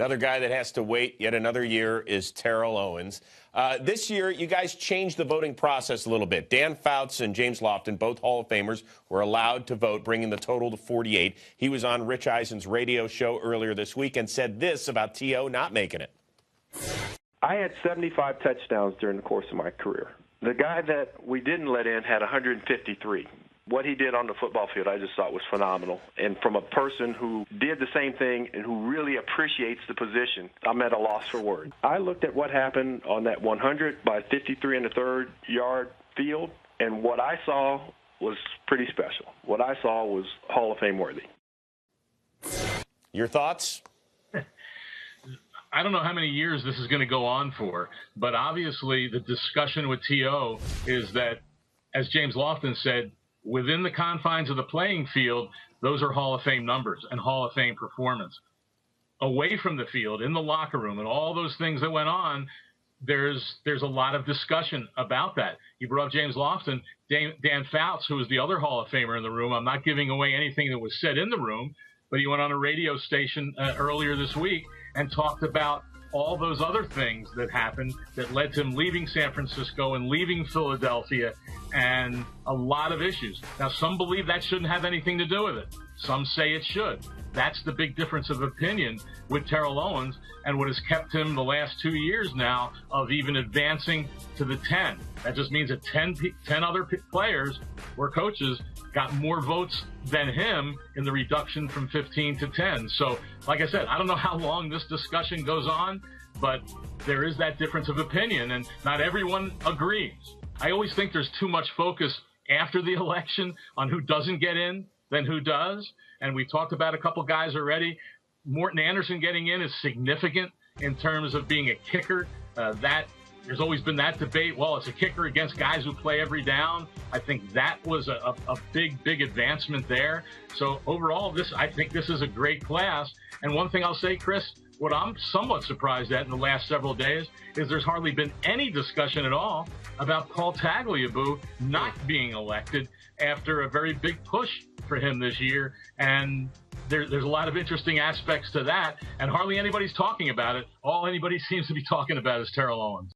Another guy that has to wait yet another year is Terrell Owens. This year, you guys changed the voting process a little bit. Dan Fouts and James Lofton, both Hall of Famers, were allowed to vote, bringing the total to 48. He was on Rich Eisen's radio show earlier this week and said this about T.O. not making it. I had 75 touchdowns during the course of my career. The guy that we didn't let in had 153. What he did on the football field, I just thought was phenomenal. And from a person who did the same thing and who really appreciates the position, I'm at a loss for words. I looked at what happened on that 100 by 53 in the third yard field, and what I saw was pretty special. What I saw was Hall of Fame worthy. Your thoughts? I don't know how many years this is going to go on for, but obviously the discussion with T.O. is that, as James Lofton said, within the confines of the playing field, those are Hall of Fame numbers and Hall of Fame performance. Away from the field, in the locker room, and all those things that went on, there's a lot of discussion about that. You brought up James Lofton, Dan Fouts, who was the other Hall of Famer in the room. I'm not giving away anything that was said in the room, but he went on a radio station earlier this week and talked about all those other things that happened that led to him leaving San Francisco and leaving Philadelphia, and a lot of issues. Now, some believe that shouldn't have anything to do with it. Some say it should. That's the big difference of opinion with Terrell Owens and what has kept him the last 2 years now of even advancing to the 10. That just means that 10 other players or coaches got more votes than him in the reduction from 15 to 10. So, like I said, I don't know how long this discussion goes on, but there is that difference of opinion, and not everyone agrees. I always think there's too much focus after the election on who doesn't get in than who does. And we talked about a couple guys already. Morton Anderson getting in is significant in terms of being a kicker. There's always been that debate. Well, it's a kicker against guys who play every down. I think that was a big advancement there. So overall, I think this is a great class. And one thing I'll say, Chris, what I'm somewhat surprised at in the last several days is there's hardly been any discussion at all about Paul Tagliabue not being elected after a very big push for him this year. And there's a lot of interesting aspects to that, and hardly anybody's talking about it. All anybody seems to be talking about is Terrell Owens.